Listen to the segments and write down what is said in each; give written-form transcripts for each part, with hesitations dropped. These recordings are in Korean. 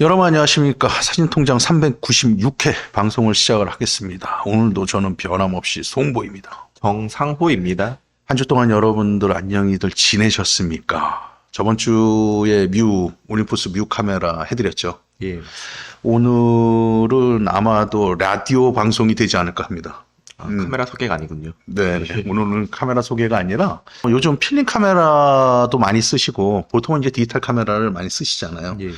여러분 안녕하십니까. 사진통장 396회 방송을 시작을 하겠습니다. 오늘도 저는 변함없이 송보입니다. 정상호입니다. 한 주 동안 여러분들 안녕히들 지내셨습니까? 저번 주에 올림푸스 뮤 카메라 해드렸죠. 예. 오늘은 아마도 라디오 방송이 되지 않을까 합니다. 카메라 소개가 아니군요. 네, 오늘은 카메라 소개가 아니라 요즘 필름 카메라도 많이 쓰시고 보통은 이제 디지털 카메라를 많이 쓰시잖아요. 예.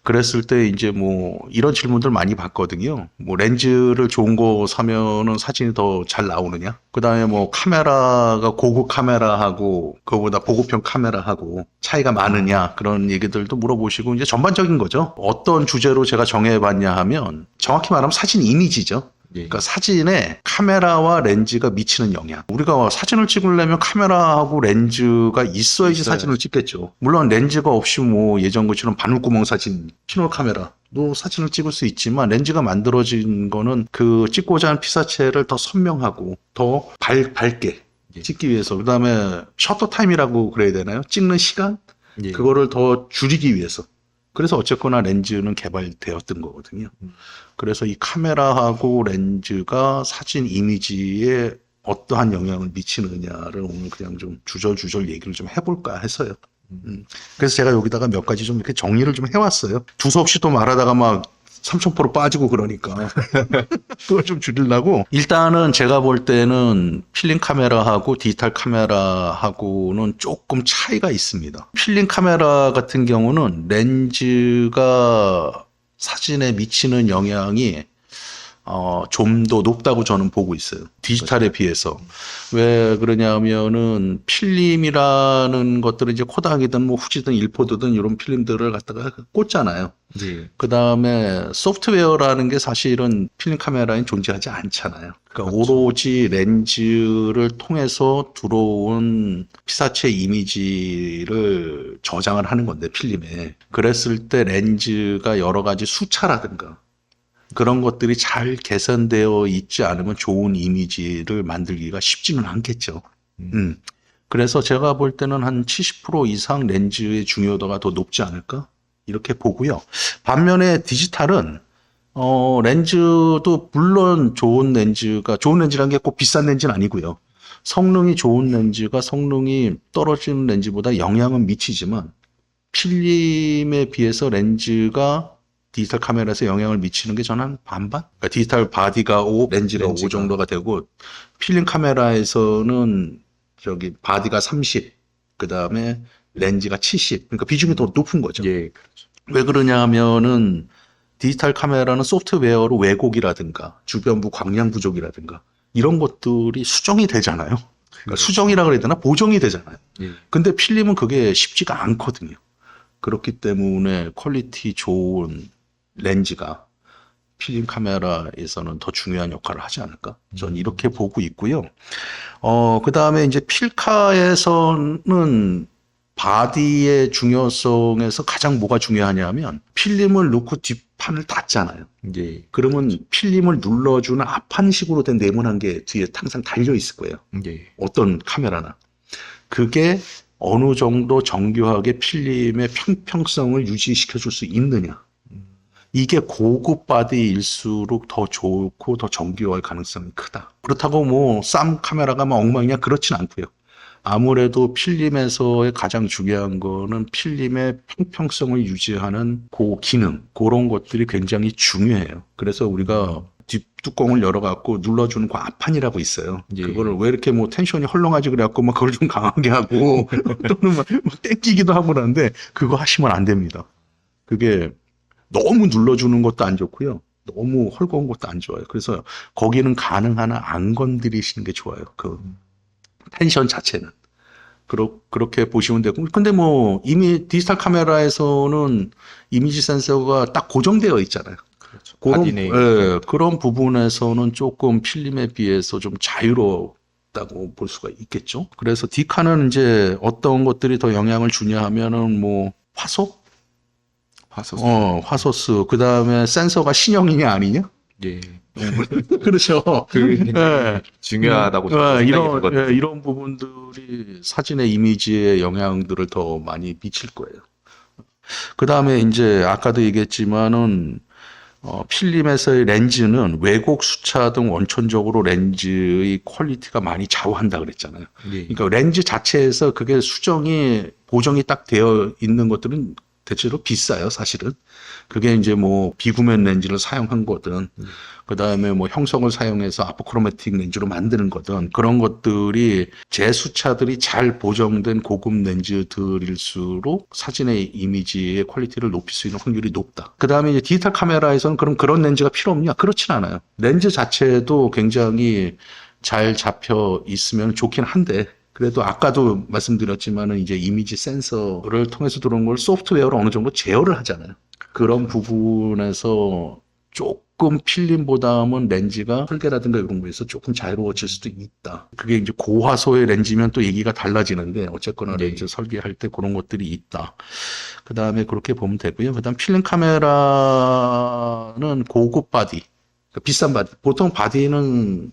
그랬을 때 이제 뭐 이런 질문들 많이 받거든요. 뭐 렌즈를 좋은 거 사면은 사진이 더 잘 나오느냐? 그다음에 뭐 카메라가 고급 카메라하고 그거보다 보급형 카메라하고 차이가 많으냐? 그런 얘기들도 물어보시고 이제 전반적인 거죠. 어떤 주제로 제가 정해봤냐 하면 정확히 말하면 사진 이미지죠. 예. 그러니까 사진에 카메라와 렌즈가 미치는 영향. 우리가 사진을 찍으려면 카메라하고 렌즈가 있어야지 사진을 찍겠죠. 물론 렌즈가 없이 뭐 예전 것처럼 바늘구멍 사진, 피놀 카메라도 사진을 찍을 수 있지만 렌즈가 만들어진 거는 그 찍고자 하는 피사체를 더 선명하고 더 밝게 찍기 위해서. 그다음에 셔터 타임이라고 그래야 되나요? 찍는 시간? 예. 그거를 더 줄이기 위해서. 그래서 어쨌거나 렌즈는 개발되었던 거거든요. 그래서 이 카메라하고 렌즈가 사진 이미지에 어떠한 영향을 미치느냐를 오늘 그냥 좀 주절주절 얘기를 좀 해볼까 해서요. 그래서 제가 여기다가 몇 가지 좀 이렇게 정리를 좀 해왔어요. 두서없이 또 말하다가 막 3000% 빠지고 그러니까 그걸 좀 줄이려고. 일단은 제가 볼 때는 필름 카메라하고 디지털 카메라하고는 조금 차이가 있습니다. 필름 카메라 같은 경우는 렌즈가 사진에 미치는 영향이 좀 더 높다고 저는 보고 있어요. 디지털에 비해서. 왜 그러냐면은 필름이라는 것들은 이제 코닥이든 뭐 후지든 일포드든 이런 필름들을 갖다가 꽂잖아요. 예. 그 다음에 소프트웨어라는 게 사실은 필름 카메라에 존재하지 않잖아요. 그러니까 오로지 렌즈를 통해서 들어온 피사체 이미지를 저장을 하는 건데 필름에. 그랬을 때 렌즈가 여러 가지 수차라든가 그런 것들이 잘 개선되어 있지 않으면 좋은 이미지를 만들기가 쉽지는 않겠죠. 그래서 제가 볼 때는 한 70% 이상 렌즈의 중요도가 더 높지 않을까? 이렇게 보고요. 반면에 디지털은 렌즈도 물론 좋은 렌즈라는 게 꼭 비싼 렌즈는 아니고요. 성능이 좋은 렌즈가 성능이 떨어지는 렌즈보다 영향은 미치지만 필름에 비해서 렌즈가 디지털 카메라에서 영향을 미치는 게 저는 한 반반? 그러니까 디지털 바디가 5, 렌즈가 5 정도가 되고 필름 카메라에서는 저기 바디가 30, 그 다음에 렌즈가 70. 그러니까 비중이 더 높은 거죠. 예. 그렇죠. 왜 그러냐 하면은 디지털 카메라는 소프트웨어로 왜곡이라든가 주변부 광량 부족이라든가 이런 것들이 수정이 되잖아요. 그러니까 수정이라 그래야 되나? 보정이 되잖아요. 예. 근데 필름은 그게 쉽지가 않거든요. 그렇기 때문에 퀄리티 좋은 렌즈가 필름 카메라에서는 더 중요한 역할을 하지 않을까? 전 이렇게 보고 있고요. 그 다음에 이제 필카에서는 바디의 중요성에서 가장 뭐가 중요하냐면 필름을 넣고 뒷판을 닫잖아요. 예. 그러면 필름을 눌러주는 앞판식으로 된 네모난 게 뒤에 항상 달려 있을 거예요. 예. 어떤 카메라나. 그게 어느 정도 정교하게 필름의 평평성을 유지시켜 줄 수 있느냐. 이게 고급 바디일수록 더 좋고 더 정교할 가능성이 크다. 그렇다고 뭐 싼 카메라가 막 엉망이냐 그렇진 않고요. 아무래도 필름에서의 가장 중요한 거는 필름의 평평성을 유지하는 그 기능, 그런 것들이 굉장히 중요해요. 그래서 우리가 뒷뚜껑을 열어갖고 눌러주는 그 앞판이라고 있어요. 예. 그거를 왜 이렇게 뭐 텐션이 헐렁하지 그래갖고 막 그걸 좀 강하게 하고 또는 막 땡기기도 하고 그러는데 그거 하시면 안 됩니다. 그게 너무 눌러주는 것도 안 좋고요. 너무 헐거운 것도 안 좋아요. 그래서 거기는 가능한 한 안 건드리시는 게 좋아요. 그 텐션 자체는. 그렇게 보시면 되고. 근데 뭐 이미 디지털 카메라에서는 이미지 센서가 딱 고정되어 있잖아요. 그렇죠. 그런, 바디네임. 예, 그런 부분에서는 조금 필름에 비해서 좀 자유롭다고 볼 수가 있겠죠. 그래서 디카는 이제 어떤 것들이 더 영향을 주냐 하면은 뭐 화소? 화소스. 화소스. 그 다음에 센서가 신형이냐 아니냐? 예. 그렇죠. 그게 굉장히 중요하다고 생각이 들거든요. 이런 부분들이 사진의 이미지에 영향들을 더 많이 미칠 거예요. 그 다음에 이제 아까도 얘기했지만은 필름에서의 렌즈는 왜곡 수차 등 원천적으로 렌즈의 퀄리티가 많이 좌우한다 그랬잖아요. 예. 그러니까 렌즈 자체에서 그게 보정이 딱 되어 있는 것들은 대체로 비싸요, 사실은. 그게 이제 뭐 비구면 렌즈를 사용한 거든, 그 다음에 뭐 형성을 사용해서 아포크로매틱 렌즈로 만드는 거든, 그런 것들이 재수차들이 잘 보정된 고급 렌즈들일수록 사진의 이미지의 퀄리티를 높일 수 있는 확률이 높다. 그 다음에 이제 디지털 카메라에서는 그런 렌즈가 필요 없냐? 그렇진 않아요. 렌즈 자체도 굉장히 잘 잡혀 있으면 좋긴 한데, 그래도 아까도 말씀드렸지만은 이제 이미지 센서를 통해서 들어온 걸 소프트웨어로 어느 정도 제어를 하잖아요. 그런 부분에서 조금 필름보다는 렌즈가 설계라든가 이런 거에서 조금 자유로워질 수도 있다. 그게 이제 고화소의 렌즈면 또 얘기가 달라지는데 어쨌거나 네. 렌즈 설계할 때 그런 것들이 있다. 그 다음에 그렇게 보면 되고요. 그 다음 필름 카메라는 고급 바디, 그러니까 비싼 바디. 보통 바디는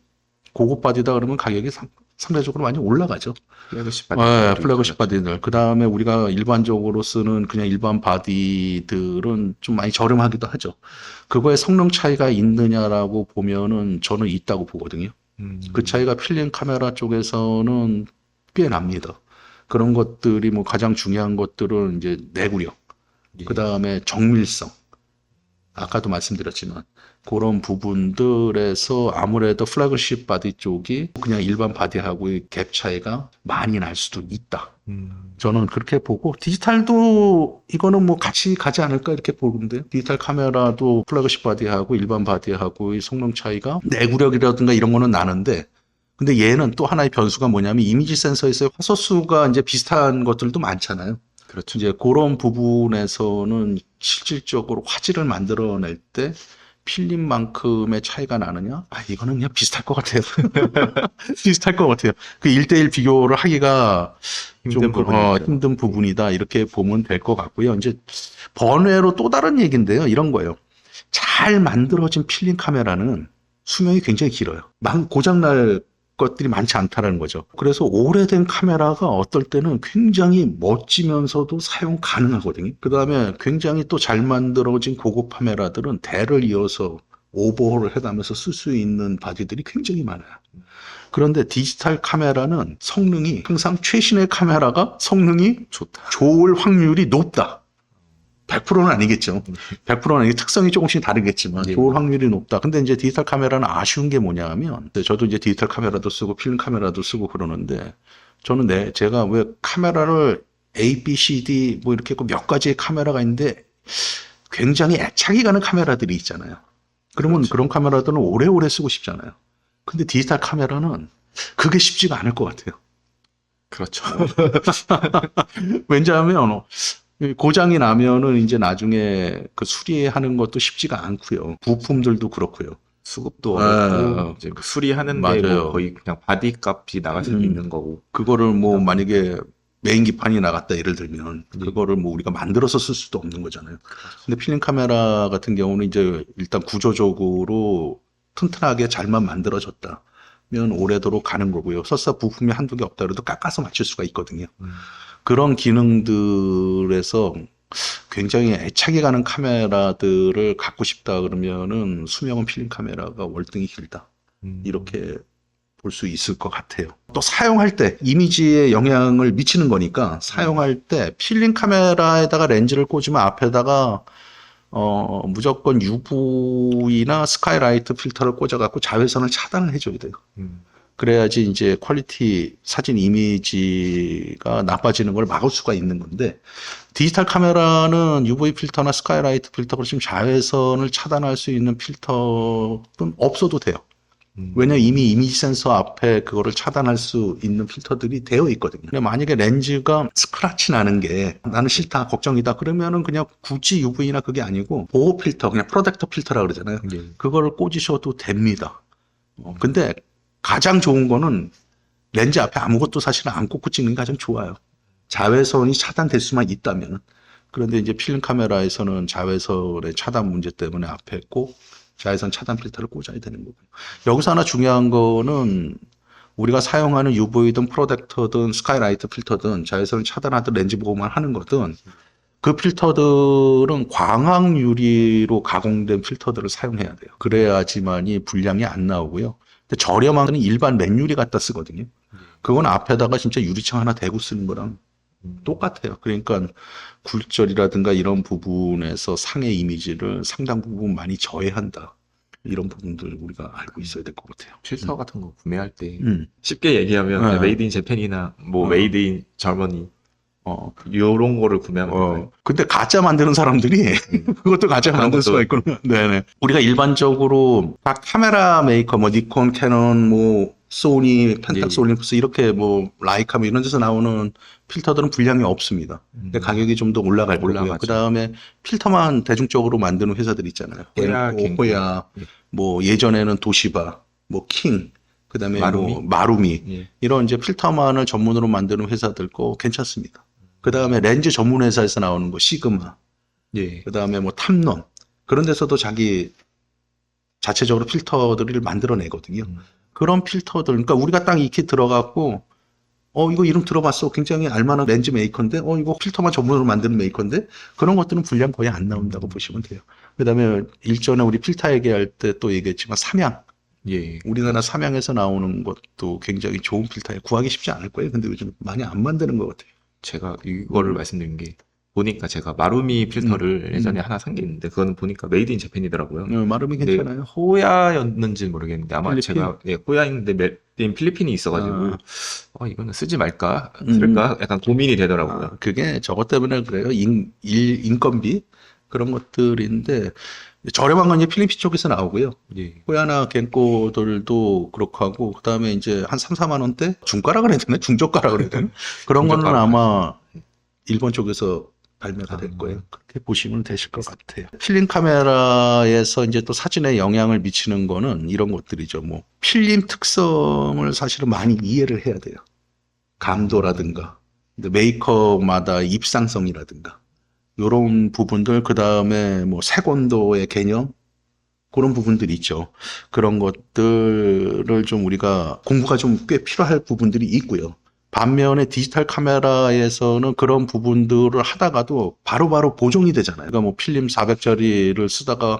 고급 바디다 그러면 가격이 상대적으로 많이 올라가죠. 플래그십 바디. 네, 플래그십 바디들. 그 다음에 우리가 일반적으로 쓰는 그냥 일반 바디들은 좀 많이 저렴하기도 하죠. 그거에 성능 차이가 있느냐라고 보면은 저는 있다고 보거든요. 그 차이가 필름 카메라 쪽에서는 꽤 납니다. 그런 것들이 뭐 가장 중요한 것들은 이제 내구력, 예. 그 다음에 정밀성. 아까도 말씀드렸지만 그런 부분들에서 아무래도 플래그십 바디 쪽이 그냥 일반 바디하고의 갭 차이가 많이 날 수도 있다. 저는 그렇게 보고 디지털도 이거는 뭐 같이 가지 않을까 이렇게 보는데요. 디지털 카메라도 플래그십 바디하고 일반 바디하고의 성능 차이가 내구력이라든가 이런 거는 나는데 근데 얘는 또 하나의 변수가 뭐냐면 이미지 센서에서의 화소수가 이제 비슷한 것들도 많잖아요. 그렇죠. 이제 그런 부분에서는 실질적으로 화질을 만들어낼 때 필름만큼의 차이가 나느냐? 이거는 그냥 비슷할 것 같아요. 비슷할 것 같아요. 그 1대1 비교를 하기가 힘든 부분이죠. 힘든 부분이다. 이렇게 보면 될 것 같고요. 이제 번외로 또 다른 얘기인데요. 이런 거예요. 잘 만들어진 필름 카메라는 수명이 굉장히 길어요. 고장날 것들이 많지 않다라는 거죠. 그래서 오래된 카메라가 어떨 때는 굉장히 멋지면서도 사용 가능하거든요. 그 다음에 굉장히 또 잘 만들어진 고급 카메라들은 대를 이어서 오버홀을 해가면서 쓸 수 있는 바디들이 굉장히 많아요. 그런데 디지털 카메라는 성능이 항상 최신의 카메라가 성능이 좋을 확률이 높다. 100%는 아니겠죠. 100%는 아니고 특성이 조금씩 다르겠지만 좋을 확률이 높다. 근데 이제 디지털 카메라는 아쉬운 게 뭐냐면 저도 이제 디지털 카메라도 쓰고 필름 카메라도 쓰고 그러는데 저는 제가 왜 카메라를 A, B, C, D 뭐 이렇게 몇 가지의 카메라가 있는데 굉장히 애착이 가는 카메라들이 있잖아요. 그러면 그렇죠. 그런 카메라들은 오래오래 쓰고 싶잖아요. 근데 디지털 카메라는 그게 쉽지가 않을 것 같아요. 그렇죠. 왜냐하면 고장이 나면은 이제 나중에 그 수리하는 것도 쉽지가 않고요. 부품들도 그렇고요. 수급도 어렵고 이제 그 수리하는데 맞아요. 뭐 거의 그냥 바디 값이 나갈 수도 있는 거고. 그거를 뭐 만약에 메인 기판이 나갔다 예를 들면 그거를 뭐 우리가 만들어서 쓸 수도 없는 거잖아요. 근데 필름 카메라 같은 경우는 이제 일단 구조적으로 튼튼하게 잘만 만들어졌다면 오래도록 가는 거고요. 설사 부품이 한두 개 없다 그래도 깎아서 맞출 수가 있거든요. 그런 기능들에서 굉장히 애착이 가는 카메라들을 갖고 싶다 그러면은 수명은 필름 카메라가 월등히 길다. 이렇게 볼 수 있을 것 같아요. 또 사용할 때 이미지에 영향을 미치는 거니까 사용할 때 필름 카메라에다가 렌즈를 꽂으면 앞에다가 무조건 UV나 스카이라이트 필터를 꽂아갖고 자외선을 차단을 해줘야 돼요. 그래야지 이제 퀄리티 사진 이미지가 나빠지는 걸 막을 수가 있는 건데 디지털 카메라는 UV 필터나 스카이라이트 필터 그렇지만 자외선을 차단할 수 있는 필터는 없어도 돼요. 왜냐면 이미 이미지 센서 앞에 그거를 차단할 수 있는 필터들이 되어 있거든요. 근데 만약에 렌즈가 스크래치 나는 게 나는 싫다, 걱정이다 그러면은 그냥 굳이 UV나 그게 아니고 보호 필터, 그냥 프로텍터 필터라 그러잖아요. 그거를 꽂으셔도 됩니다. 근데 가장 좋은 거는 렌즈 앞에 아무것도 사실은 안 꽂고 찍는 게 가장 좋아요. 자외선이 차단될 수만 있다면. 그런데 이제 필름 카메라에서는 자외선의 차단 문제 때문에 앞에 꼭 자외선 차단 필터를 꽂아야 되는 거고요. 여기서 하나 중요한 거는 우리가 사용하는 UV든 프로텍터든 스카이라이트 필터든 자외선을 차단하든 렌즈 보호만 하는 거든 그 필터들은 광학 유리로 가공된 필터들을 사용해야 돼요. 그래야지만이 불량이 안 나오고요. 근데 저렴한 거는 일반 맨유리 갖다 쓰거든요. 그건 앞에다가 진짜 유리창 하나 대고 쓰는 거랑 똑같아요. 그러니까 굴절이라든가 이런 부분에서 상해 이미지를 상당 부분 많이 저해한다. 이런 부분들 우리가 알고 있어야 될 것 같아요. 필터 같은 거 구매할 때 음. 쉽게 얘기하면 네. 메이드 인 재팬이나 뭐 메이드 인 저머니 요런 거를 구매하면 될까요? 근데 가짜 만드는 사람들이 그것도 가짜 만들 수가 있거든요. 네네. 우리가 일반적으로 각 카메라 메이커, 뭐 니콘, 캐논, 뭐 소니, 펜탁스, 예. 올림푸스 이렇게 뭐 라이카 뭐 이런 데서 나오는 필터들은 분량이 없습니다. 근데 가격이 좀 더 올라갈 거고요. 올라가죠. 그 다음에 필터만 대중적으로 만드는 회사들 있잖아요. 겐코, 호야, 뭐 예전에는 도시바, 뭐 킹, 그 다음에 뭐 마루미 예. 이런 이제 필터만을 전문으로 만드는 회사들 거 괜찮습니다. 그 다음에 렌즈 전문 회사에서 나오는 거 시그마, 예. 그 다음에 뭐 탐론 그런 데서도 자기 자체적으로 필터들을 만들어내거든요. 그런 필터들, 그러니까 우리가 딱 익히 들어갔고, 이거 이름 들어봤어. 굉장히 알만한 렌즈 메이커인데, 이거 필터만 전문으로 만드는 메이커인데, 그런 것들은 분량 거의 안 나온다고 보시면 돼요. 그 다음에 일전에 우리 필터 얘기할 때 또 얘기했지만 삼양. 예. 우리나라 삼양에서 나오는 것도 굉장히 좋은 필터에 구하기 쉽지 않을 거예요. 근데 요즘 많이 안 만드는 것 같아요. 제가 이거를 말씀드린 게 보니까 제가 마루미 필터를 예전에 하나 산 게 있는데 그거는 보니까 메이드 인 재팬이더라고요. 마름이 근데 괜찮아요. 호야였는지는 모르겠는데 아마 필리핀? 제가 호야인데 메이드 인 필리핀이 있어가지고 이거는 쓰지 말까 음. 쓸까 약간 고민이 되더라고요. 그게 저것 때문에 그래요. 인건비 그런 것들인데 저렴한 건 이제 필리핀 쪽에서 나오고요. 예. 호야나 겐코들도 그렇고 하고 그다음에 이제 한 3, 4만 원대 중가라 그래야 되나? 중저가라 그래야 되나? 그런 거는 중저가로 아마 일본 쪽에서 발매가 될 거예요. 그렇게 보시면 되실 것 같아요. 필름 카메라에서 이제 또 사진에 영향을 미치는 거는 이런 것들이죠. 뭐 필름 특성을 사실은 많이 이해를 해야 돼요. 감도라든가 근데 메이커마다 입상성이라든가 이런 부분들 그 다음에 뭐 색온도의 개념 그런 부분들이 있죠. 그런 것들을 좀 우리가 공부가 좀 꽤 필요할 부분들이 있고요. 반면에 디지털 카메라에서는 그런 부분들을 하다가도 바로바로 보정이 되잖아요. 그러니까 뭐 필름 400짜리를 쓰다가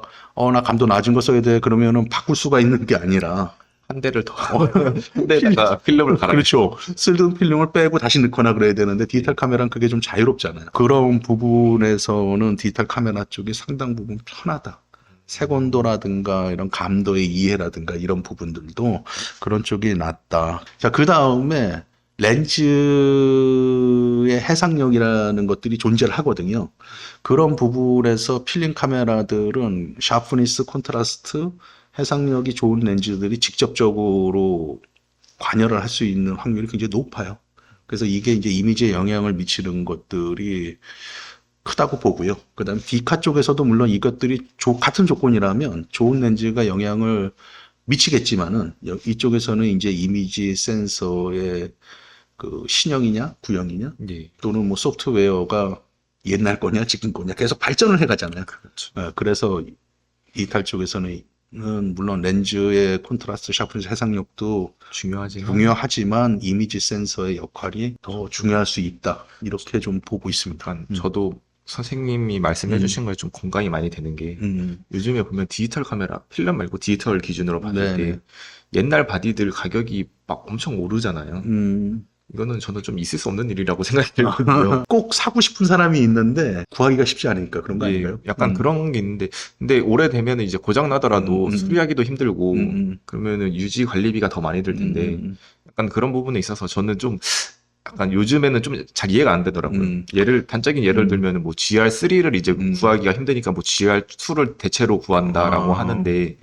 나 감도 낮은 거 써야 돼 그러면은 바꿀 수가 있는 게 아니라 한 대를 더 한 대에다가 필름을 갈아. 그렇죠. 쓰던 필름을 빼고 다시 넣거나 그래야 되는데 디지털 카메라는 그게 좀 자유롭잖아요. 그런 부분에서는 디지털 카메라 쪽이 상당 부분 편하다. 색온도라든가 이런 감도의 이해라든가 이런 부분들도 그런 쪽이 낫다. 자, 그 다음에 렌즈의 해상력이라는 것들이 존재를 하거든요. 그런 부분에서 필름 카메라들은 샤프니스, 콘트라스트, 해상력이 좋은 렌즈들이 직접적으로 관여를 할 수 있는 확률이 굉장히 높아요. 그래서 이게 이제 이미지에 영향을 미치는 것들이 크다고 보고요. 그 다음에 디카 쪽에서도 물론 이것들이 같은 조건이라면 좋은 렌즈가 영향을 미치겠지만은 이쪽에서는 이제 이미지 센서의 그 신형이냐 구형이냐 예. 또는 뭐 소프트웨어가 옛날 거냐 지금 거냐 계속 발전을 해가잖아요. 그렇죠. 그래서 디지털 쪽에서는 물론 렌즈의 콘트라스트, 샤프니스, 해상력도 중요하지만 이미지 센서의 역할이 더 중요할 수 있다. 이렇게 좀 보고 있습니다. 저도 선생님이 말씀해 주신 거에 좀 공감이 많이 되는 게 요즘에 보면 디지털 카메라, 필름 말고 디지털 기준으로 봤을 때 옛날 바디들 가격이 막 엄청 오르잖아요. 이거는 저는 좀 있을 수 없는 일이라고 생각이 들거든요. 꼭 사고 싶은 사람이 있는데 구하기가 쉽지 않으니까 그런 거 아닌가요? 약간 그런 게 있는데 근데 오래되면 이제 고장 나더라도 수리하기도 힘들고 그러면은 유지 관리비가 더 많이 들 텐데 약간 그런 부분에 있어서 저는 좀 약간 요즘에는 좀 잘 이해가 안 되더라고요. 단적인 예를 들면은 뭐 GR3를 이제 구하기가 힘드니까 뭐 GR2를 대체로 구한다라고 하는데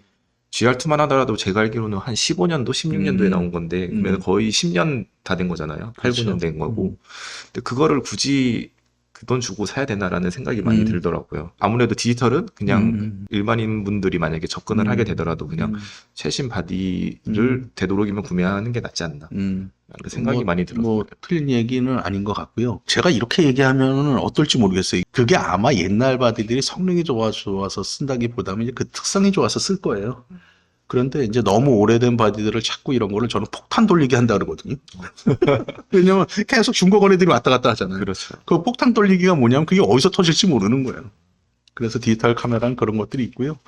GR2만 하더라도 제가 알기로는 한 15년도, 16년도에 나온 건데 그러면 거의 10년 다 된 거잖아요. 8, 그렇죠. 9년 된 거고. 근데 그거를 굳이 그 돈 주고 사야 되나라는 생각이 많이 들더라고요. 아무래도 디지털은 그냥 일반인 분들이 만약에 접근을 하게 되더라도 그냥 최신 바디를 되도록이면 구매하는 게 낫지 않나. 그 생각이 많이 들었어요. 뭐 틀린 얘기는 아닌 것 같고요. 제가 이렇게 얘기하면은 어떨지 모르겠어요. 그게 아마 옛날 바디들이 성능이 좋아서 쓴다기보다는 이제 그 특성이 좋아서 쓸 거예요. 그런데 이제 너무 오래된 바디들을 찾고 이런 거를 저는 폭탄 돌리기 한다 그러거든요. 왜냐면 계속 중고거래들이 왔다 갔다 하잖아요. 그렇죠. 그 폭탄 돌리기가 뭐냐면 그게 어디서 터질지 모르는 거예요. 그래서 디지털 카메라는 그런 것들이 있고요.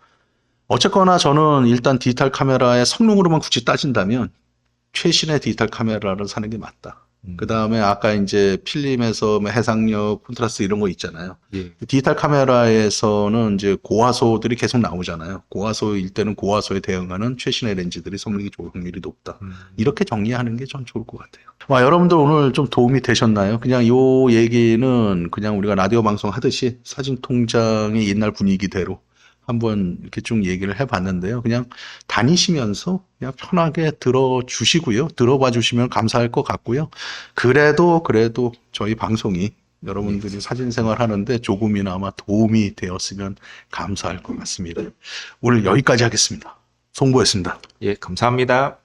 어쨌거나 저는 일단 디지털 카메라의 성능으로만 굳이 따진다면 최신의 디지털 카메라를 사는 게 맞다. 그 다음에 아까 이제 필름에서 뭐 해상력, 콘트라스트 이런 거 있잖아요. 예. 디지털 카메라에서는 이제 고화소들이 계속 나오잖아요. 고화소일 때는 고화소에 대응하는 최신의 렌즈들이 성능이 좋을 확률이 높다. 이렇게 정리하는 게 전 좋을 것 같아요. 와, 여러분들 오늘 좀 도움이 되셨나요? 그냥 요 얘기는 그냥 우리가 라디오 방송 하듯이 사진 통장의 옛날 분위기대로 한번 이렇게 쭉 얘기를 해봤는데요. 그냥 다니시면서 그냥 편하게 들어주시고요. 들어봐 주시면 감사할 것 같고요. 그래도 저희 방송이 여러분들이 사진 생활 하는데 조금이나마 도움이 되었으면 감사할 것 같습니다. 오늘 여기까지 하겠습니다. 송보였습니다. 예, 감사합니다.